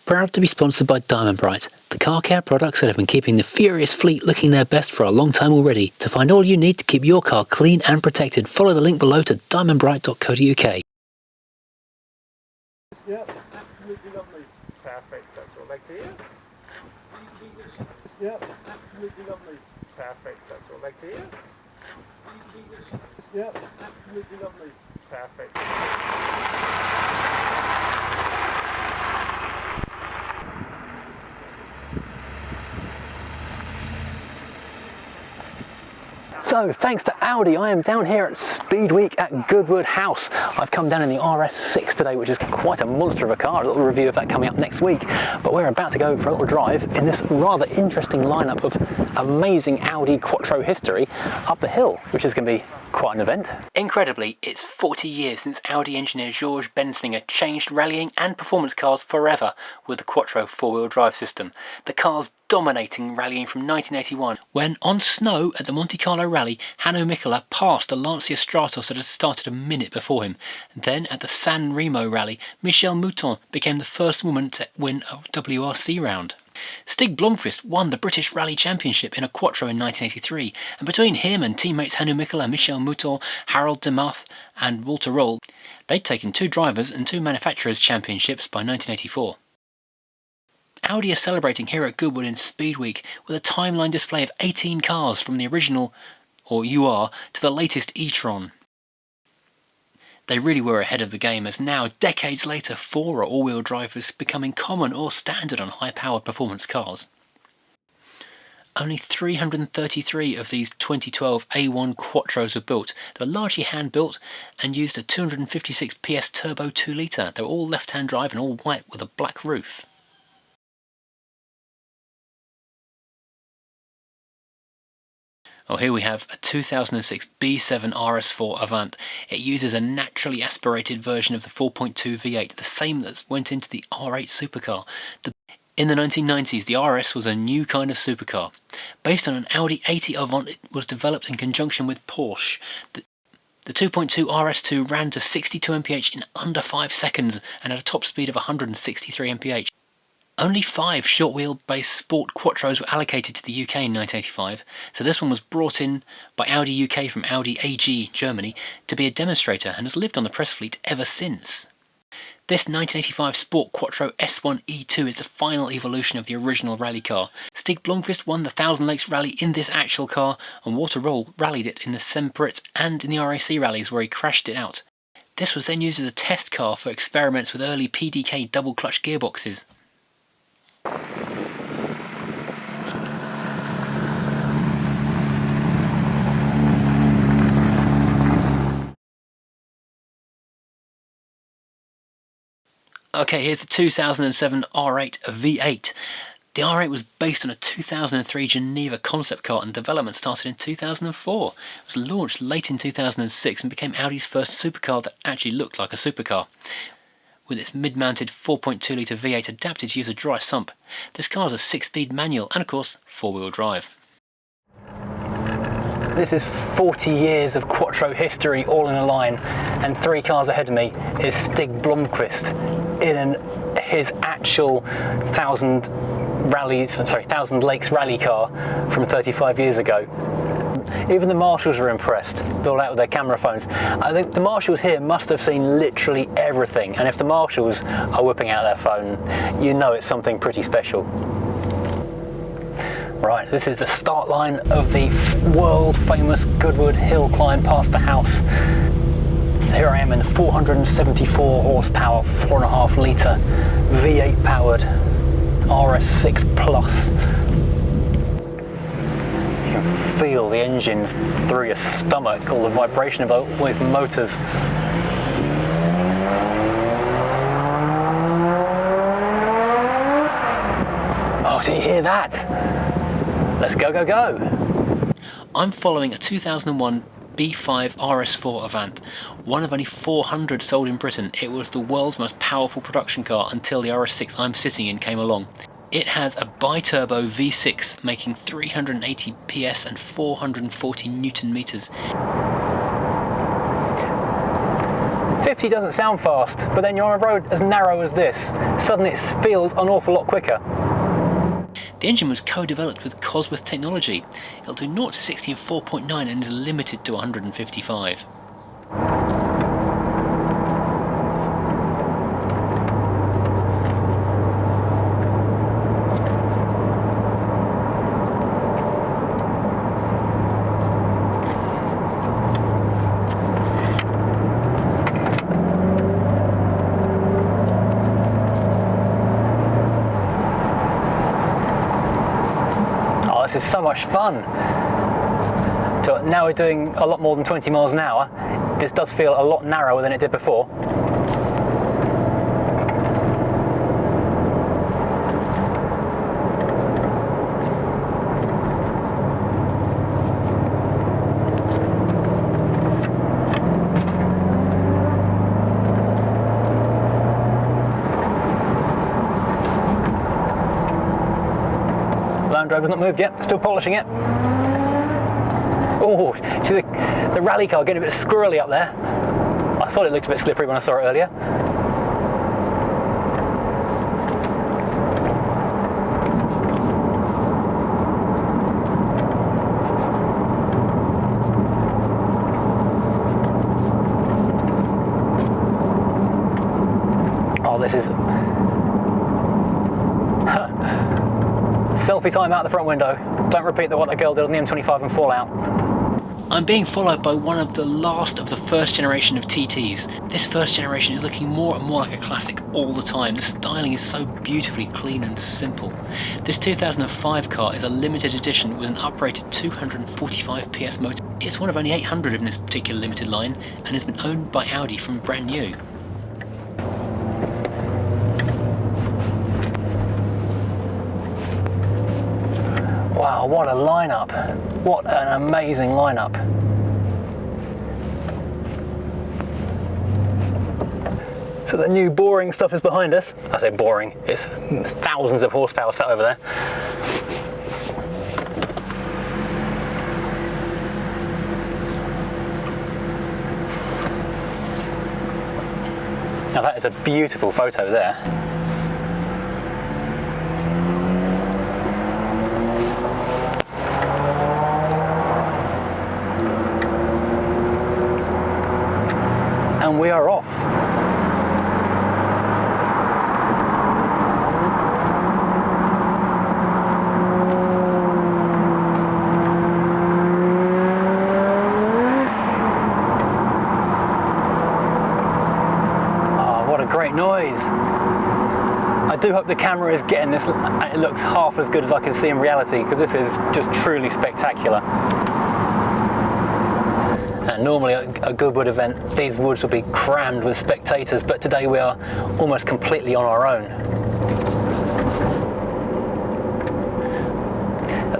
Proud to be sponsored by Diamond Bright, the car care products that have been keeping the furious fleet looking their best for a long time already. To find all you need to keep your car clean and protected, follow the link below to diamondbright.co.uk. Yep, absolutely lovely. Perfect, that's your leg here. Yep, absolutely lovely. Perfect, that's your leg here. Yep, absolutely lovely. Perfect. So, thanks to Audi, I am down here at Speed Week at Goodwood House. I've come down in the RS6 today, which is quite a monster of a car. A little review of that coming up next week. But we're about to go for a little drive in this rather interesting lineup of amazing Audi Quattro history up the hill, which is going to be quite an event. Incredibly, it's 40 years since Audi engineer Georges Bensinger changed rallying and performance cars forever with the Quattro four-wheel drive system. The car's dominating rallying from 1981, when on snow at the Monte Carlo rally, Hanno Mikkola passed a Lancia Stratos that had started a minute before him. Then at the San Remo rally, Michèle Mouton became the first woman to win a WRC round. Stig Blomqvist won the British Rally Championship in a Quattro in 1983, and between him and teammates Hanno Mikkola, Michèle Mouton, Harold de Muth and Walter Roll, they'd taken 2 drivers and 2 manufacturers' championships by 1984. Audi are celebrating here at Goodwood in Speed Week with a timeline display of 18 cars from the original, or UR, to the latest e-tron. They really were ahead of the game, as now, decades later, 4 or all-wheel drive is becoming common or standard on high-powered performance cars. Only 333 of these 2012 A1 Quattros were built. They were largely hand-built and used a 256 PS turbo 2-litre. They were all left-hand drive and all white with a black roof. Oh, here we have a 2006 B7 RS4 Avant. It uses a naturally aspirated version of the 4.2 V8, the same that went into the R8 supercar. In the 1990s, the RS was a new kind of supercar. Based on an Audi 80 Avant, it was developed in conjunction with Porsche. The 2.2 RS2 ran to 62 mph in under 5 seconds and had a top speed of 163 mph. Only 5 short-wheel-based sport Quattros were allocated to the UK in 1985, so this one was brought in by Audi UK from Audi AG, Germany, to be a demonstrator and has lived on the press fleet ever since. This 1985 Sport Quattro S1 E2 is the final evolution of the original rally car. Stig Blomqvist won the Thousand Lakes Rally in this actual car, and Walter Roll rallied it in the Semperit and in the RAC rallies where he crashed it out. This was then used as a test car for experiments with early PDK double-clutch gearboxes. Okay, here's the 2007 R8 V8. The R8 was based on a 2003 Geneva concept car, and development started in 2004. It was launched late in 2006 and became Audi's first supercar that actually looked like a supercar. With its mid-mounted 4.2-litre V8 adapted to use a dry sump. This car is a 6-speed manual and, of course, 4-wheel drive. This is 40 years of Quattro history all in a line, and 3 cars ahead of me is Stig Blomqvist in his actual Thousand Lakes rally car from 35 years ago. Even the marshals were impressed. They're all out with their camera phones. I think the marshals here must have seen literally everything, and if the marshals are whipping out their phone, you know it's something pretty special. Right, this is the start line of the world famous Goodwood hill climb past the house. So here I am in the 474 horsepower, 4.5 litre V8 powered RS6 Plus. You can feel the engines through your stomach, all the vibration of all these motors. Oh, did you hear that? Let's go, go, go! I'm following a 2001 B5 RS4 Avant, one of only 400 sold in Britain. It was the world's most powerful production car until the RS6 I'm sitting in came along. It has a bi-turbo V6 making 380 PS and 440 Newton meters. 50 doesn't sound fast, but then you're on a road as narrow as this. Suddenly it feels an awful lot quicker. The engine was co-developed with Cosworth technology. It'll do 0 to 60 in 4.9 and is limited to 155. This is so much fun. So now we're doing a lot more than 20 miles an hour. This does feel a lot narrower than it did before. Land Rover's not moved yet, still polishing it. Oh, see the rally car getting a bit squirrely up there. I thought it looked a bit slippery when I saw it earlier. Oh, this is selfie time out the front window. Don't repeat what that girl did on the M25 and Fallout. I'm being followed by one of the last of the first generation of TTs. This first generation is looking more and more like a classic all the time. The styling is so beautifully clean and simple. This 2005 car is a limited edition with an uprated 245 PS motor. It's one of only 800 in this particular limited line and has been owned by Audi from brand new. Wow, what a lineup. What an amazing lineup. So the new boring stuff is behind us. I say boring, it's thousands of horsepower sat over there. Now that is a beautiful photo there. And we are off. Oh, what a great noise. I do hope the camera is getting this and it looks half as good as I can see in reality, because this is just truly spectacular. Normally at a Goodwood event, these woods would be crammed with spectators, but today we are almost completely on our own.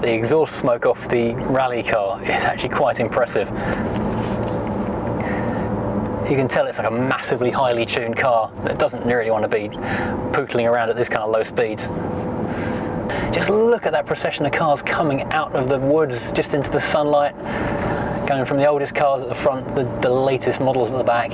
The exhaust smoke off the rally car is actually quite impressive. You can tell it's like a massively highly tuned car that doesn't really want to be pootling around at this kind of low speeds. Just look at that procession of cars coming out of the woods just into the sunlight. Going from the oldest cars at the front, the latest models at the back.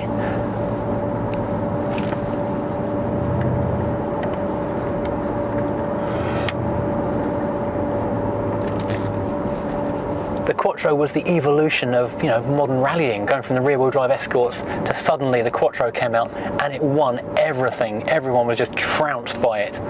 The Quattro was the evolution of, modern rallying, going from the rear-wheel drive Escorts to suddenly the Quattro came out and it won everything. Everyone was just trounced by it.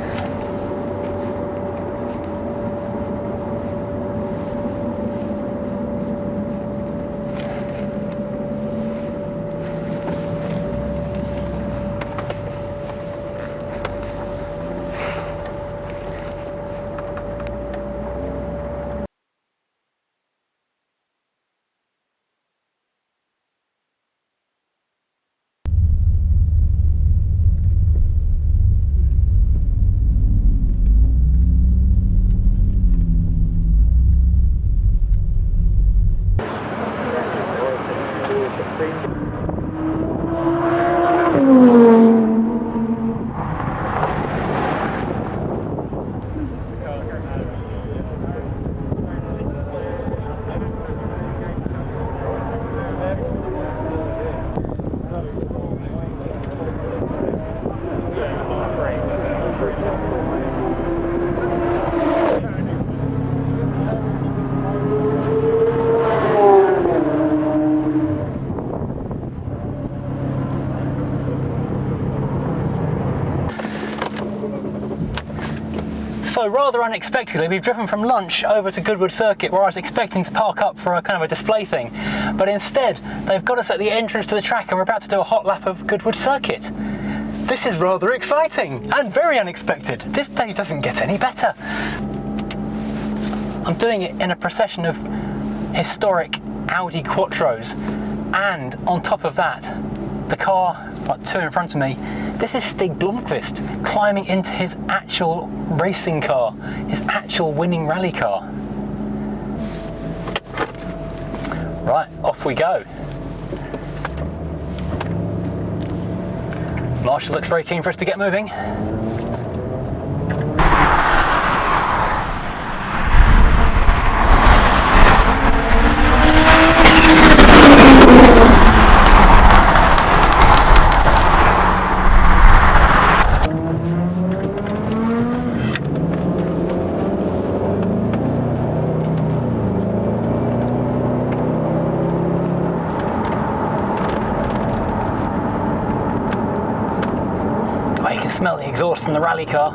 So rather unexpectedly, we've driven from lunch over to Goodwood Circuit, where I was expecting to park up for a kind of a display thing. But instead, they've got us at the entrance to the track and we're about to do a hot lap of Goodwood Circuit. This is rather exciting and very unexpected. This day doesn't get any better. I'm doing it in a procession of historic Audi Quattros, and on top of that, the car, like two in front of me, this is Stig Blomqvist climbing into his actual racing car, his actual winning rally car. Right, off we go. Marshall looks very keen for us to get moving. Smell the exhaust from the rally car.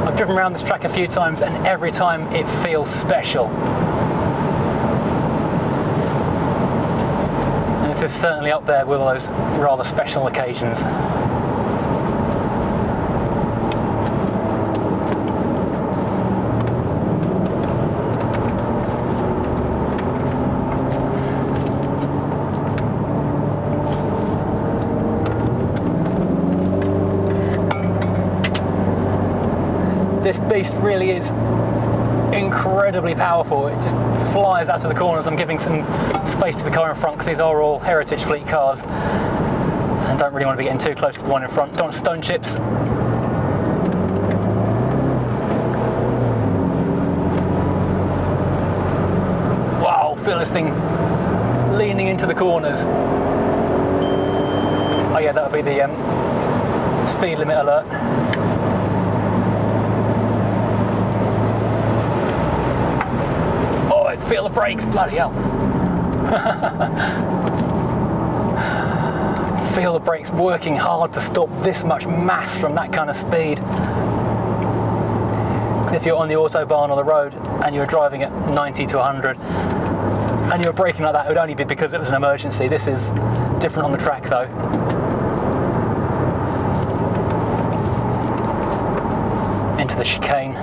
I've driven around this track a few times and every time it feels special. This is certainly up there with those rather special occasions. This beast really is incredibly powerful. It just flies out to the corners. I'm giving some space to the car in front because these are all heritage fleet cars and don't really want to be getting too close to the one in front. Don't want stone chips. Wow, feel this thing leaning into the corners. Oh yeah, that'll be the speed limit alert. Feel the brakes, bloody hell. Feel the brakes working hard to stop this much mass from that kind of speed. Because if you're on the autobahn or the road and you're driving at 90 to 100 and you're braking like that, it would only be because it was an emergency. This is different on the track though. Into the chicane.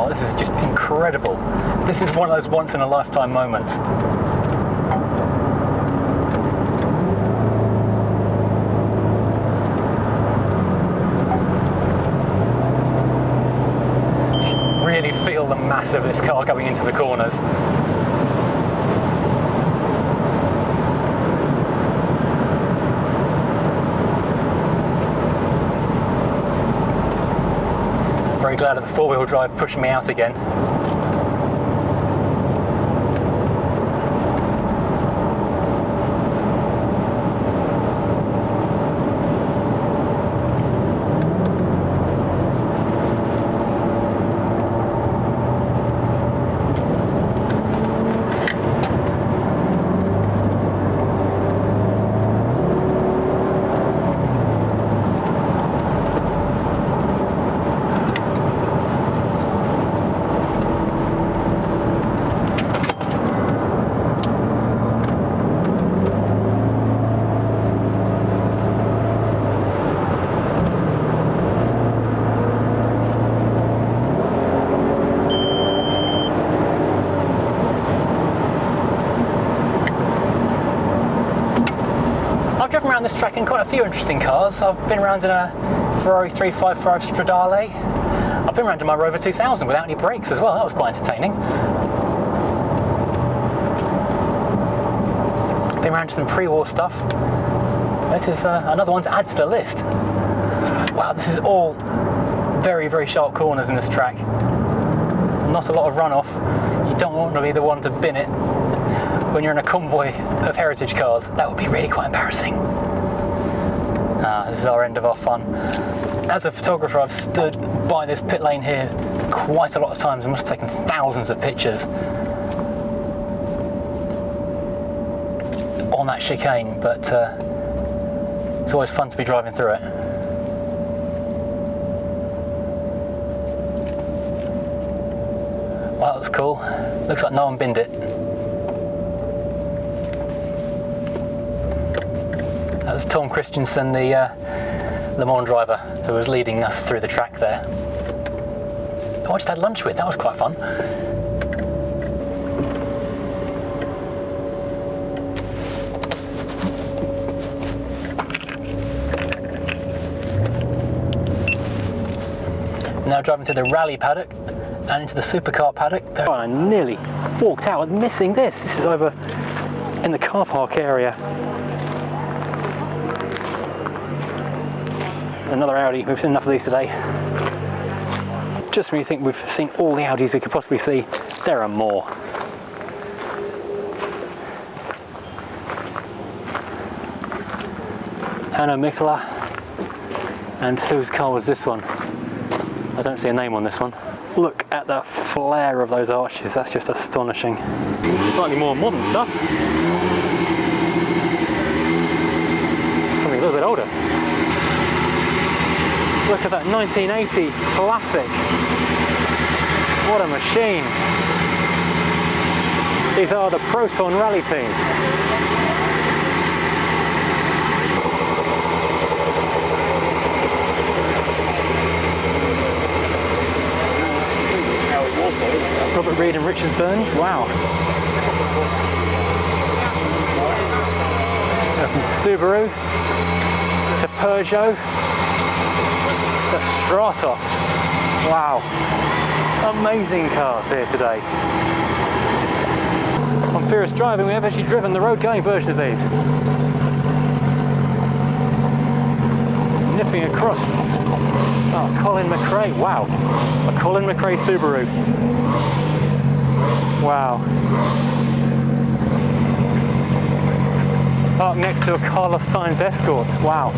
This is just incredible. This is one of those once in a lifetime moments. Really feel the mass of this car going into the corners. Very glad of the four-wheel drive pushing me out again. I've driven around this track in quite a few interesting cars. I've been around in a Ferrari 355 Stradale. I've been around in my Rover 2000 without any brakes as well. That was quite entertaining. Been around to some pre-war stuff. This is another one to add to the list. Wow, this is all very, very sharp corners in this track. Not a lot of runoff. You don't want to be the one to bin it when you're in a convoy of heritage cars. That would be really quite embarrassing. This is our end of our fun. As a photographer, I've stood by this pit lane here quite a lot of times. I must have taken thousands of pictures on that chicane, but it's always fun to be driving through it. Wow, that's cool. Looks like no one binned it. That was Tom Kristensen, the Le Mans driver, who was leading us through the track there. Who I just had lunch with, that was quite fun. Now driving through the rally paddock and into the Supercar Paddock. Oh, I nearly walked out missing this. This is over in the car park area. Another Audi. We've seen enough of these today. Just when you think we've seen all the Audis we could possibly see, there are more. Hanno Mikkola. And whose car was this one? I don't see a name on this one. Look at the flare of those arches, that's just astonishing. Slightly more modern stuff. Something a little bit older. Look at that 1980 classic. What a machine. These are the Proton Rally Team. Robert Reed and Richard Burns, wow. From Subaru to Peugeot to Stratos. Wow, amazing cars here today. On Furious Driving we have actually driven the road going version of these. Nipping across. Oh, Colin McRae, wow. A Colin McRae Subaru. Wow. Parked next to a Carlos Sainz Escort, wow.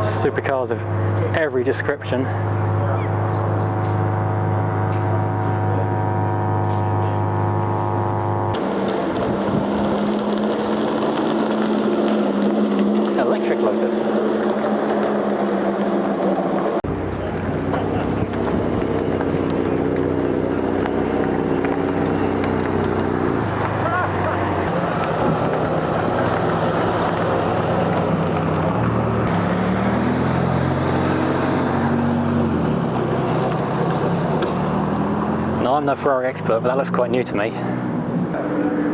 Supercars of every description. Electric Lotus. I'm no Ferrari expert, but that looks quite new to me.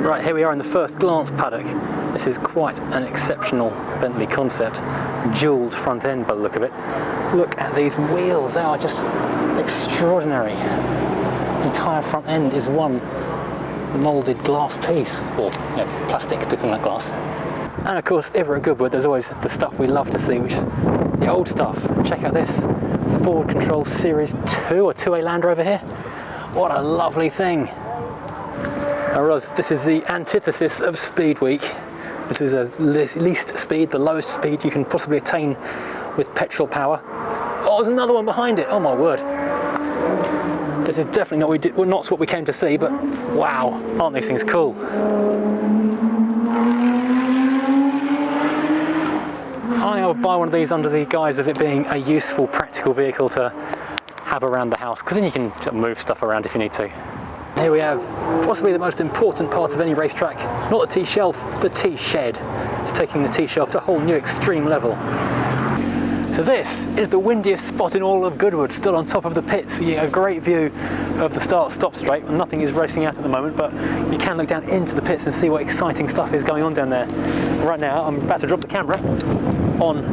Right, here we are in the first glance paddock. This is quite an exceptional Bentley concept. Jewelled front end by the look of it. Look at these wheels, they are just extraordinary. The entire front end is one moulded glass piece, or plastic looking like glass. And of course, if we're at Goodwood, there's always the stuff we love to see, which is the old stuff. Check out this Ford Control Series 2 or 2A Land Rover here. What a lovely thing. I realise this is the antithesis of Speed Week. This is the least speed, the lowest speed you can possibly attain with petrol power. Oh, there's another one behind it, oh my word. This is definitely not what we came to see, but wow, aren't these things cool? I would buy one of these under the guise of it being a useful, practical vehicle to have around the house, because then you can move stuff around if you need to. Here we have possibly the most important part of any racetrack, not the T-shelf, the T-shed. It's taking the T-shelf to a whole new extreme level. So this is the windiest spot in all of Goodwood, still on top of the pits. You get a great view of the start-stop straight, and nothing is racing out at the moment, but you can look down into the pits and see what exciting stuff is going on down there. Right now, I'm about to drop the camera on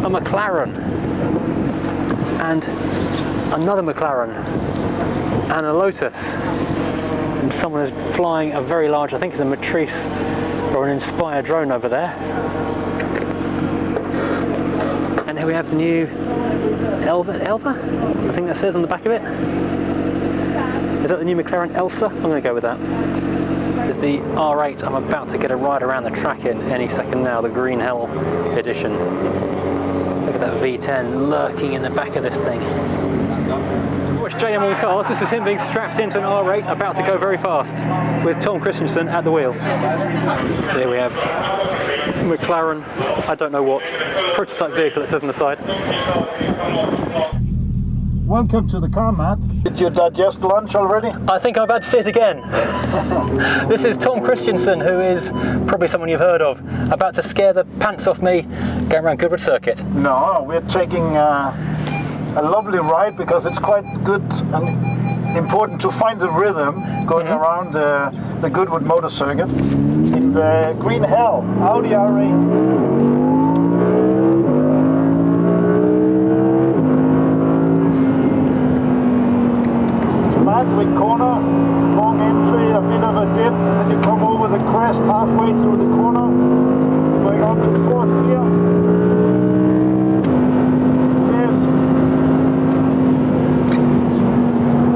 a McLaren. and another McLaren and a Lotus. And someone is flying a very large, I think it's a Matrice or an Inspire drone over there. And here we have the new Elva? I think that says on the back of it. Is that the new McLaren Elsa? I'm going to go with that. This is the R8 I'm about to get a ride around the track in any second now, the Green Hell edition. Look at that V10 lurking in the back of this thing. Watch JM on Cars, this is him being strapped into an R8 about to go very fast with Tom Kristensen at the wheel. So here we have McLaren, I don't know what, prototype vehicle it says on the side. Welcome to the car, Matt. Did you digest lunch already? I think I'm about to see it again. This is Tom Kristensen, who is probably someone you've heard of, about to scare the pants off me going around Goodwood Circuit. No, we're taking a lovely ride because it's quite good and important to find the rhythm going around the Goodwood Motor Circuit in the Green Hell Audi R8. With corner, long entry, a bit of a dip, then you come over the crest halfway through the corner, going on to fourth gear, fifth.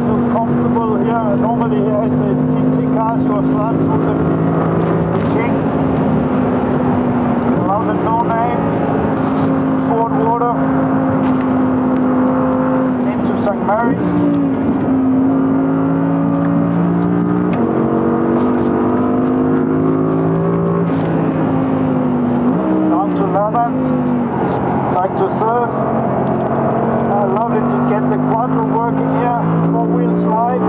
Feel comfortable here. Normally here in the GT cars you are flat through the king. Around the no name, Ford Water, into St. Mary's. Back to third. Lovely to get the Quattro working here. Four-wheel slide.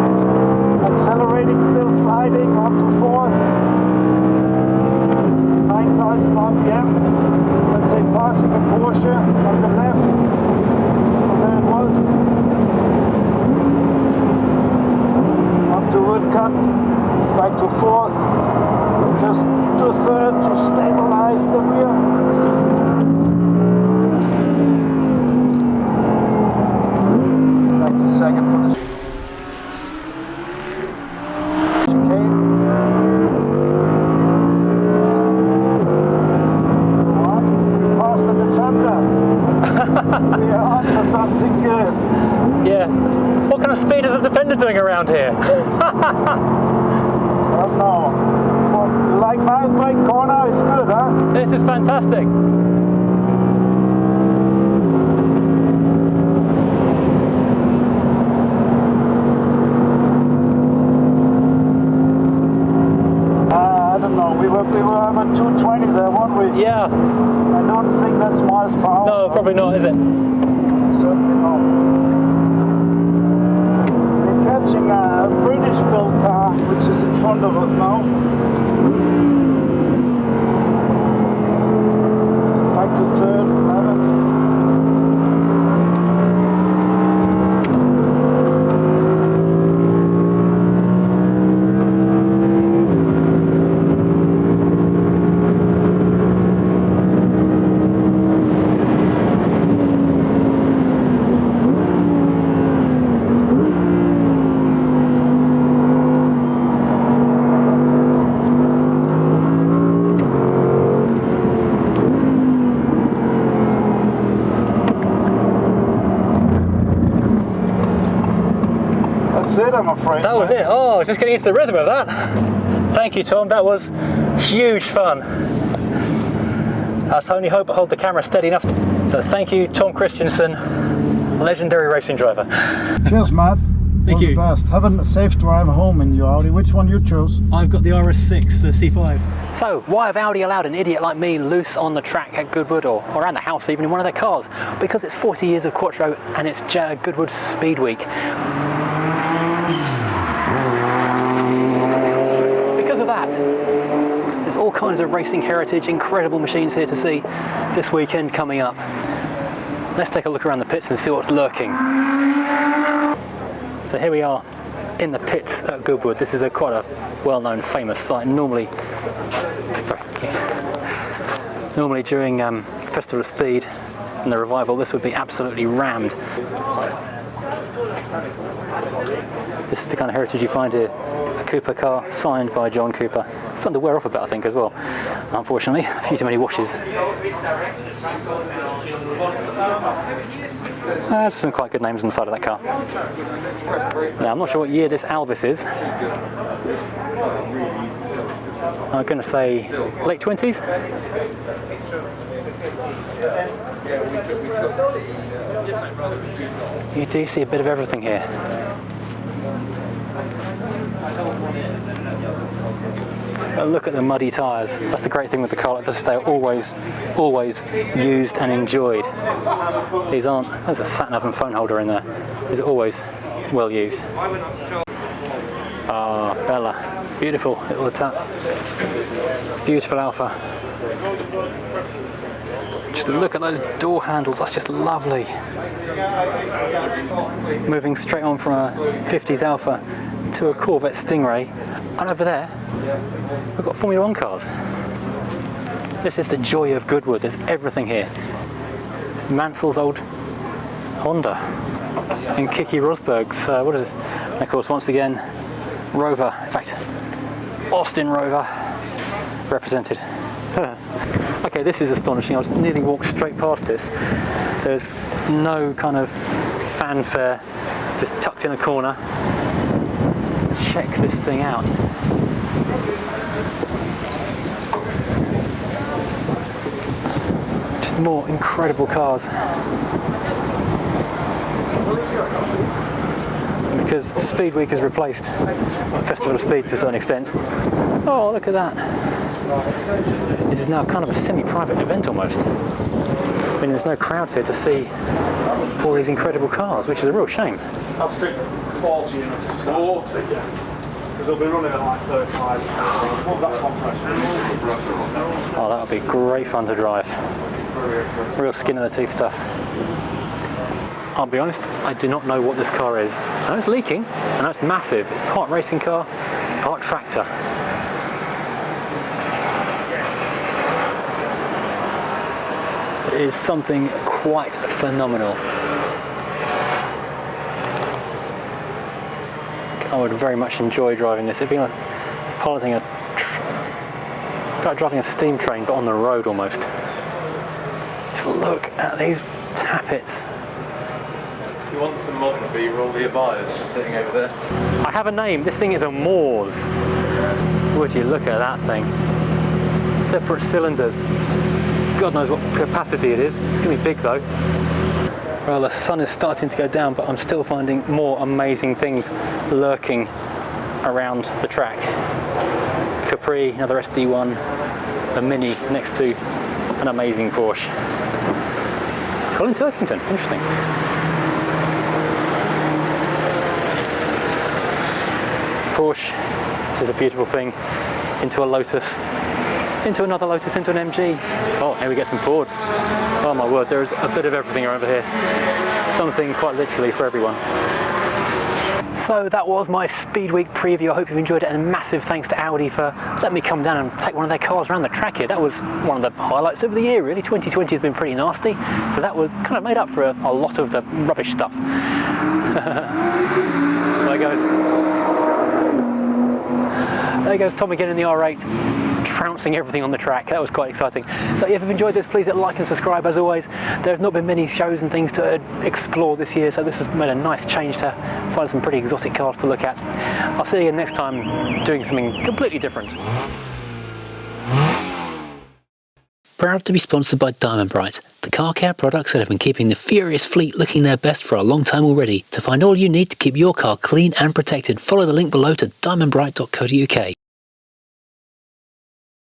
Accelerating, still sliding. On to fourth. 9,000 RPM. Let's say passing a Porsche on the left. And there it was. Up to woodcut. Back to fourth. Just to third to stabilize the rear. Second for the chicane. We passed the Defender. We are on for something good. Yeah. What kind of speed is the Defender doing around here? I don't know. Well, like mountain bike corner is good, huh? This is fantastic. We were about 220 there, weren't we? Yeah. I don't think that's miles per hour. No, probably not, is it? Certainly not. We're catching a British-built car, which is in front of us now. Back to third, 11th. That's it, I'm afraid. That was it. Oh, I was just getting into the rhythm of that. Thank you, Tom. That was huge fun. I only hope I hold the camera steady enough. So thank you, Tom Kristensen, legendary racing driver. Cheers, Matt. Thank you. All the best. Have a safe drive home in your Audi. Which one you chose? I've got the RS6, the C5. So, why have Audi allowed an idiot like me loose on the track at Goodwood or around the house even in one of their cars? Because it's 40 years of Quattro and it's Goodwood Speed Week. Because of that, there's all kinds of racing heritage, incredible machines here to see this weekend coming up. Let's take a look around the pits and see what's lurking. So here we are in the pits at Goodwood. This is quite a well-known, famous site. Normally during Festival of Speed, in the revival, this would be absolutely rammed. This is the kind of heritage you find here. A Cooper car signed by John Cooper. It's starting to wear off a bit, I think, as well. Unfortunately, a few too many washes. There's some quite good names on the side of that car. Now, I'm not sure what year this Alvis is. I'm going to say late 20s. You do see a bit of everything here. But look at the muddy tyres. That's the great thing with the car like this, they're always used and enjoyed. These aren't, there's a sat-nav and phone holder in there. These are always well used. Ah, Bella. Beautiful little tap. Beautiful Alpha. Just look at those door handles, that's just lovely. Moving straight on from a 50s Alpha to a Corvette Stingray, and over there we've got Formula 1 cars. This is the joy of Goodwood, there's everything here. It's Mansell's old Honda and Kiki Rosberg's, what is this? And of course, once again, Rover, in fact, Austin Rover represented. Okay, this is astonishing. I just nearly walked straight past this. There's no kind of fanfare, just tucked in a corner. Check this thing out. Just more incredible cars. Because Speed Week has replaced Festival of Speed to a certain extent. Oh, look at that. This is now kind of a semi-private event almost. I mean, there's no crowds here to see all these incredible cars, which is a real shame. I'll stick 40 in it. 40, yeah. Because they'll be running at like 35. That compression. Oh, that would be great fun to drive. Real skin in the teeth stuff. I'll be honest, I do not know what this car is. I know it's leaking, I know it's massive. It's part racing car, part tractor. It is something quite phenomenal. I would very much enjoy driving this. It'd be like piloting like driving a steam train, but on the road almost. Just look at these tappets. If you want some modern B-roll, the buyers just sitting over there. I have a name. This thing is a Moors. Would you look at that thing? Separate cylinders. God knows what capacity it is. It's going to be big though. Well, the sun is starting to go down, but I'm still finding more amazing things lurking around the track. Capri, another SD1, a Mini next to an amazing Porsche. Colin Turkington, interesting. Porsche, this is a beautiful thing, into a Lotus, into another Lotus, into an MG. Oh, here we get some Fords. Oh my word, there's a bit of everything over here. Something quite literally for everyone. So that was my Speed Week preview. I hope you've enjoyed it, and a massive thanks to Audi for letting me come down and take one of their cars around the track here. That was one of the highlights of the year, really. 2020 has been pretty nasty, so that was kind of made up for a lot of the rubbish stuff. There goes. There goes Tom again in the R8, trouncing everything on the track. That was quite exciting. So if you've enjoyed this, please hit like and subscribe. As always, there's not been many shows and things to explore this year, so this has made a nice change to find some pretty exotic cars to look at. I'll see you again next time doing something completely different. Proud to be sponsored by Diamond Bright, the car care products that have been keeping the furious fleet looking their best for a long time already. To find all you need to keep your car clean and protected, follow the link below to diamondbright.co.uk.